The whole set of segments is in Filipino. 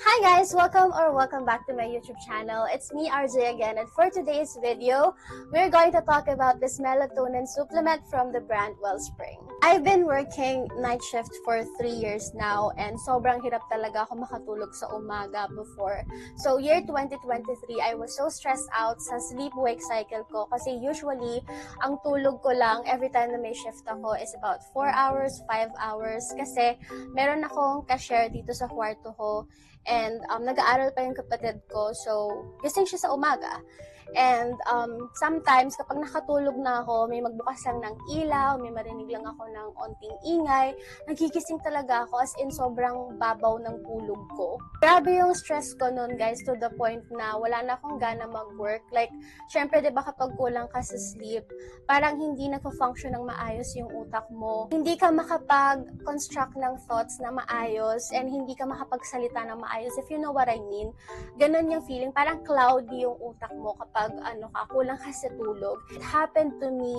Hi guys! Welcome back to my YouTube channel. It's me, RJ again, and for today's video, we're going to talk about this melatonin supplement from the brand Wellspring. I've been working night shift for 3 years now, and sobrang hirap talaga ako makatulog sa umaga before. So year 2023, I was so stressed out sa sleep-wake cycle ko kasi usually, ang tulog ko lang every time na may shift ako is about 4 hours, 5 hours kasi meron akong ka-share dito sa kwarto ko. And nag-aaral pa yung kapatid ko, so gising siya sa umaga. And sometimes, kapag nakatulog na ako, may magbukas lang ng ilaw, may marinig lang ako ng onting ingay, nagigising talaga ako as in sobrang babaw ng tulog ko. Grabe yung stress ko nun guys, to the point na wala na akong gana mag-work. Like, syempre diba kapag kulang ka sa sleep, parang hindi nagpa-function ng maayos yung utak mo. Hindi ka makapag-construct ng thoughts na maayos and hindi ka makapagsalita ng maayos, if you know what I mean. Ganun yung feeling, parang cloudy yung utak mo kapag kulang ka sa tulog. It happened to me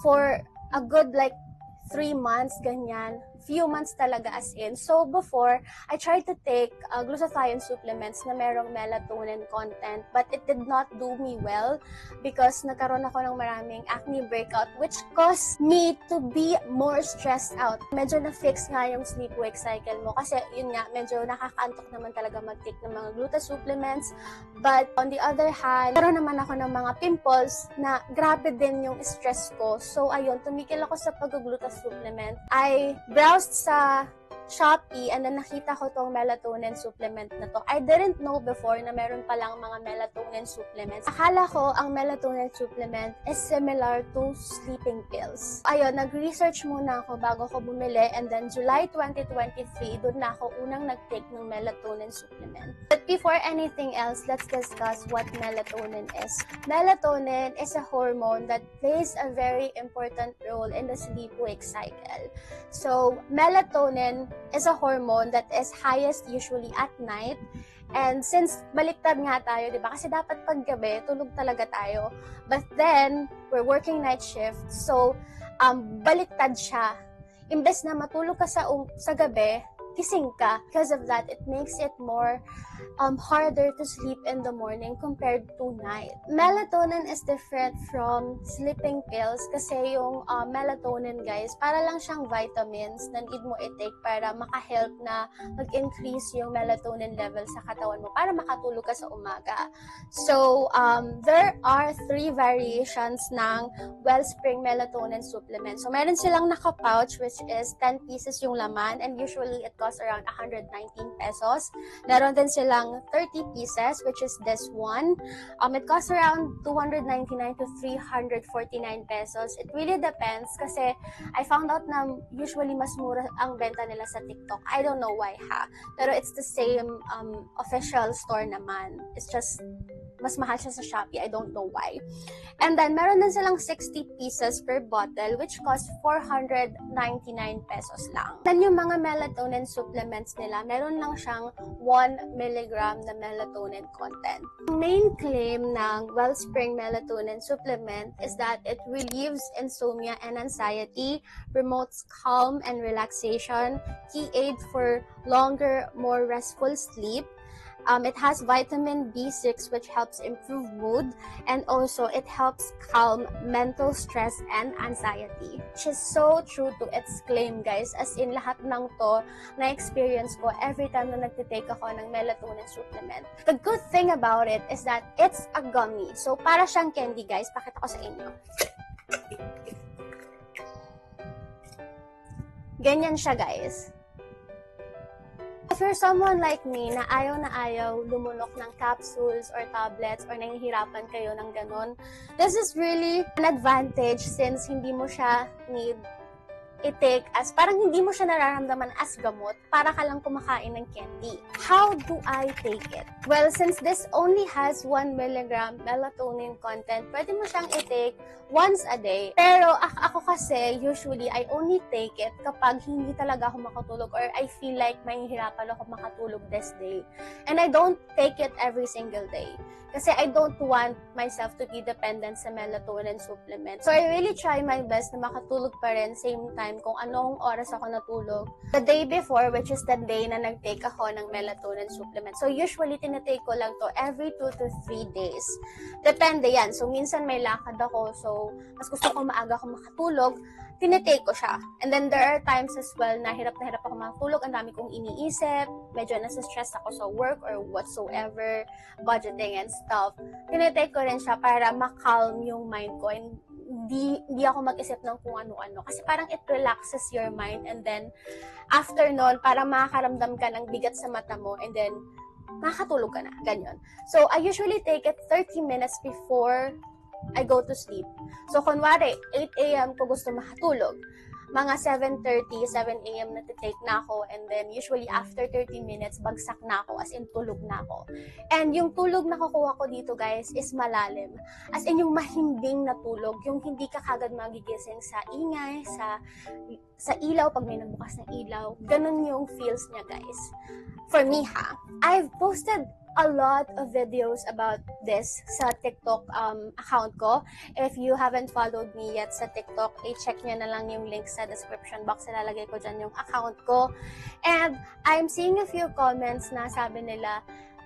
for a good 3 months, ganyan. Few months talaga as in. So before, I tried to take glutathione supplements na merong melatonin content, but it did not do me well because nagkaroon ako ng maraming acne breakout, which caused me to be more stressed out. Medyo na-fix nga yung sleep-wake cycle mo kasi yun nga, medyo nakakaantok naman talaga mag-take ng mga gluta supplements. But on the other hand, karoon naman ako ng mga pimples na grabe din yung stress ko. So ayun, tumigil ako sa pag-gluta supplement. I browsed sa Shopee and then nakita ko tong melatonin supplement na to. I didn't know before na meron palang mga melatonin supplements. Akala ko ang melatonin supplement is similar to sleeping pills. Ayun, nag-research muna ako bago ko bumili, and then July 2023, doon na ako unang nag-take ng melatonin supplement. But before anything else, let's discuss what melatonin is. Melatonin is a hormone that plays a very important role in the sleep-wake cycle. So, melatonin is a hormone that is highest usually at night. And since baliktad nga tayo, di ba? Kasi dapat paggabi, tulog talaga tayo. But then, we're working night shift. So, baliktad siya. Imbes na matulog ka sa gabi, gising ka. Because of that, it makes it more harder to sleep in the morning compared to night. Melatonin is different from sleeping pills kasi yung melatonin guys, para lang siyang vitamins na need mo i-take para maka-help na mag-increase yung melatonin level sa katawan mo para makatulog ka sa umaga. So, there are 3 variations ng Wellspring melatonin supplement. So, meron silang naka-pouch which is 10 pieces yung laman, and usually it costs around 119 pesos. Meron din silang 30 pieces, which is this one. It costs around 299 to 349 pesos. It really depends kasi I found out na usually mas mura ang benta nila sa TikTok. I don't know why pero it's the same official store naman. It's just mas mahal siya sa Shopee. I don't know why. And then, meron din silang 60 pieces per bottle, which cost 499 pesos lang. Then, yung mga melatonin supplements nila, meron lang siyang 1 milligram na melatonin content. The main claim ng Wellspring melatonin supplement is that it relieves insomnia and anxiety, promotes calm and relaxation, key aid for longer, more restful sleep. It has vitamin B6 which helps improve mood, and also it helps calm mental stress and anxiety. Which is so true to its claim guys, as in lahat ng to na experience ko every time na nagtitake ako ng melatonin supplement. The good thing about it is that it's a gummy. So para siyang candy guys, pakita ko sa inyo. Ganyan siya guys. If you're someone like me na ayaw lumunok ng capsules or tablets or nahihirapan kayo ng ganun, this is really an advantage since hindi mo siya need i-take as, parang hindi mo siya nararamdaman as gamot, para ka lang kumakain ng candy. How do I take it? Well, since this only has 1 milligram melatonin content, pwede mo siyang i-take once a day. Pero ako kasi, usually, I only take it kapag hindi talaga ako makatulog or I feel like mahihirapan ako makatulog this day. And I don't take it every single day. Kasi I don't want myself to be dependent sa melatonin supplement. So I really try my best na makatulog pa rin same time akin kung anong oras ako natulog the day before, which is the day na nag-take ako ng melatonin supplement. So usually, tinitake ko lang to every 2 to 3 days. Depende yan. So minsan may lakad ako, so mas gusto ko maaga ako makatulog, tinitake ko siya. And then there are times as well na hirap ako makatulog, ang dami kong iniisip, medyo nasa-stress ako sa work or whatsoever, budgeting and stuff. Tinitake ko rin siya para makalm yung mind ko and hindi ako mag-isip ng kung ano-ano. Kasi parang it relaxes your mind and then after nun, parang makakaramdam ka ng bigat sa mata mo and then makakatulog ka na. Ganyan. So I usually take it 30 minutes before I go to sleep. So, kunwari, 8 a.m. ko gusto makatulog. Mga 7:30, 7 a.m. natitake na ako. And then, usually, after 30 minutes, bagsak na ako. As in, tulog na ako. And yung tulog na kukuha ko dito, guys, is malalim. As in, yung mahimbing na tulog. Yung hindi ka kagad magigising sa ingay, sa ilaw, pag may nagbukas ng ilaw. Ganun yung feels niya, guys. For me, ha? I've posted a lot of videos about this sa TikTok account ko. If you haven't followed me yet sa TikTok, i-check nyo na lang yung link sa description box. Ilalagay ko dyan yung account ko. And I'm seeing a few comments na sabi nila,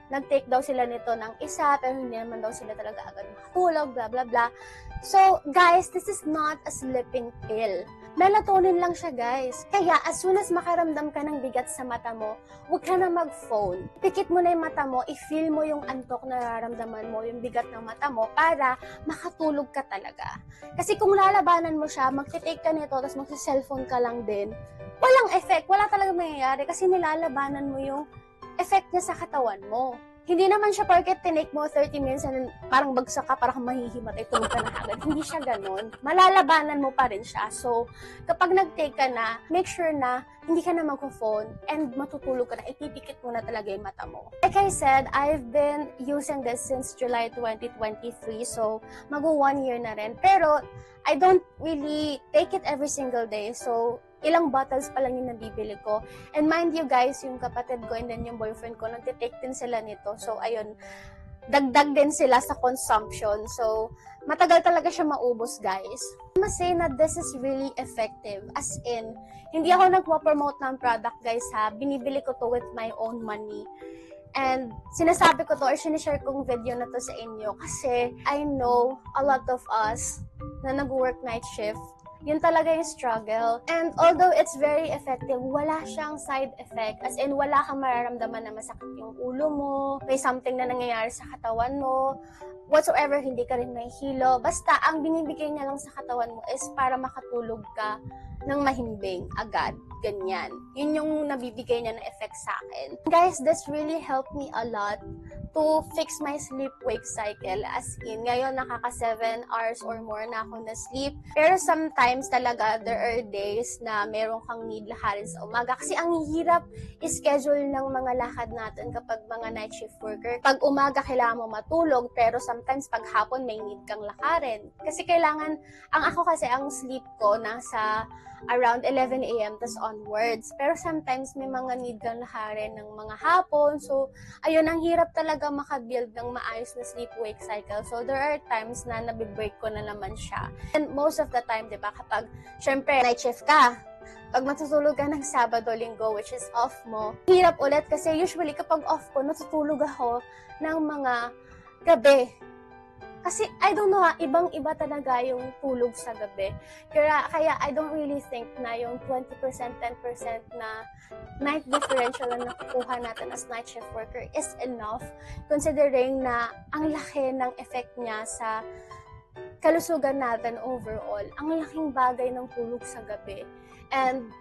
nag-take daw sila nito ng isa, pero hindi naman daw sila talaga agad makatulog, blah, blah, blah. So, guys, this is not a sleeping pill. Melatonin lang siya, guys. Kaya, as soon as makaramdam ka ng bigat sa mata mo, huwag ka na mag-phone. Pikit mo na yung mata mo, i-feel mo yung antok na nararamdaman mo, yung bigat ng mata mo, para makatulog ka talaga. Kasi kung lalabanan mo siya, mag-take ka nito, tapos mag-cellphone ka lang din, walang effect, wala talaga mangyayari, kasi nilalabanan mo yung effect niya sa katawan mo. Hindi naman siya porket tinake mo 30 minutes and parang bagsak ka, parang mahihimatay, tulog ka na agad. Hindi siya ganun. Malalabanan mo pa rin siya. So, kapag nag-take ka na, make sure na hindi ka na mag-phone and matutulog ka na. Ipipikit mo na talaga yung mata mo. Like I said, I've been using this since July 2023. So, mag-1 year na rin. Pero, I don't really take it every single day. So, ilang bottles pa lang yung nabibili ko. And mind you guys, yung kapatid ko and then yung boyfriend ko, nagtitake din sila nito. So, ayun, dagdag din sila sa consumption. So, matagal talaga siya maubos, guys. I must say na this is really effective. As in, hindi ako nagpo-promote ng product, guys, ha. Binibili ko to with my own money. And sinasabi ko to or sinishare kong video na to sa inyo kasi I know a lot of us na nag-work night shift, yun talaga yung struggle. And although it's very effective, wala siyang side effect. As in, wala kang mararamdaman na masakit yung ulo mo, may something na nangyayari sa katawan mo, whatsoever, hindi ka rin may hilo. Basta, ang binibigay niya lang sa katawan mo is para makatulog ka ng mahimbing agad. Ganyan. Yun yung nabibigay niya na effect sa akin. Guys, this really helped me a lot to fix my sleep-wake cycle. As in, ngayon nakaka 7 hours or more na ako na sleep. Pero sometimes talaga, there are days na meron kang need lakarin sa umaga. Kasi ang hirap i-schedule ng mga lakad natin kapag mga night shift worker. Pag umaga, kailangan mo matulog, pero sometimes pag hapon, may need kang lakarin. Kasi kailangan, ang sleep ko nasa around 11 a.m. tas onwards. Pero sometimes may mga need kang lakarin ng mga hapon. So, ayun, ang hirap talaga makabuild ng maayos na sleep-wake cycle. So, there are times na nabibreak ko na naman siya. And most of the time, di ba, kapag, syempre, night shift ka, pag matutulog ka ng Sabado, Linggo, which is off mo, hirap ulit kasi usually kapag off ko, natutulog ako ng mga gabi. Kasi, I don't know ibang-iba talaga yung tulog sa gabi. Kaya I don't really think na yung 20%, 10% na night differential na nakukuha natin as night shift worker is enough, considering na ang laki ng effect niya sa kalusugan natin overall. Ang laking bagay ng tulog sa gabi. And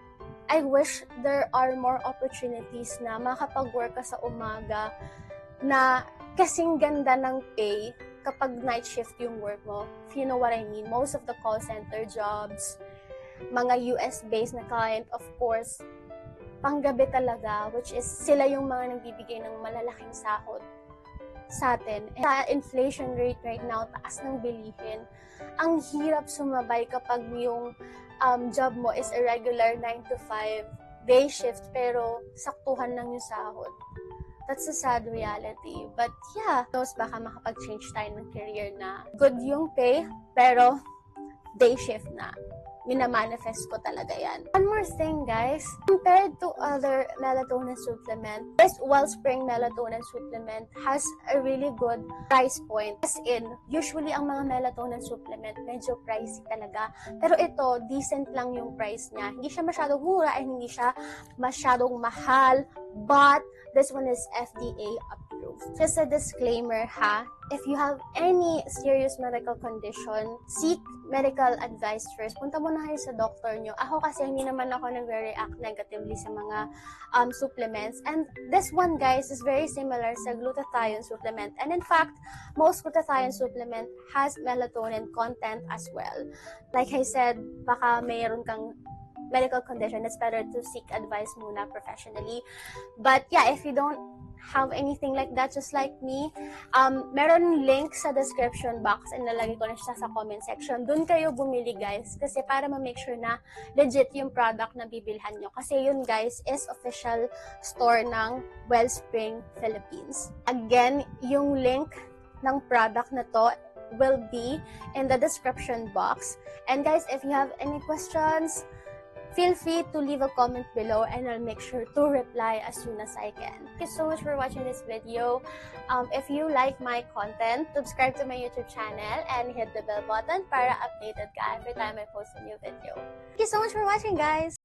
I wish there are more opportunities na makapag-work ka sa umaga na kasing ganda ng pay kapag night shift yung work mo. If you know what I mean. Most of the call center jobs, mga US-based na client, of course, panggabi talaga, which is sila yung mga nagbibigay ng malalaking sahod sa atin. Sa inflation rate right now, taas ng bilihin. Ang hirap sumabay kapag yung job mo is a regular 9 to 5 day shift, pero saktuhan lang yung sahod. That's a sad reality. But yeah, knows baka makapag-change tayo ng career na good yung pay, pero day shift na. minamanifest ko talaga yan. One more thing, guys. Compared to other melatonin supplement, this Wellspring melatonin supplement has a really good price point. As in, usually ang mga melatonin supplement, medyo pricey talaga. Pero ito, decent lang yung price niya. Hindi siya masyadong mura and hindi siya masyadong mahal. But, this one is FDA approved. Just a disclaimer ha, if you have any serious medical condition, seek medical advice first. Punta muna kayo sa doctor nyo. Ako kasi hindi naman ako nagre-react negatively sa mga supplements. And this one, guys, is very similar sa glutathione supplement. And in fact, most glutathione supplement has melatonin content as well. Like I said, baka mayroon kang medical condition, it's better to seek advice muna professionally. But yeah, if you don't have anything like that, just like me, meron link sa description box and nalagay ko na siya sa comment section. Doon kayo bumili, guys, kasi para ma-make sure na legit yung product na bibilhan nyo. Kasi yun, guys, is official store ng Wellspring Philippines. Again, yung link ng product na to will be in the description box. And guys, if you have any questions, feel free to leave a comment below and I'll make sure to reply as soon as I can. Thank you so much for watching this video. If you like my content, subscribe to my YouTube channel and hit the bell button para updated ka every time I post a new video. Thank you so much for watching, guys!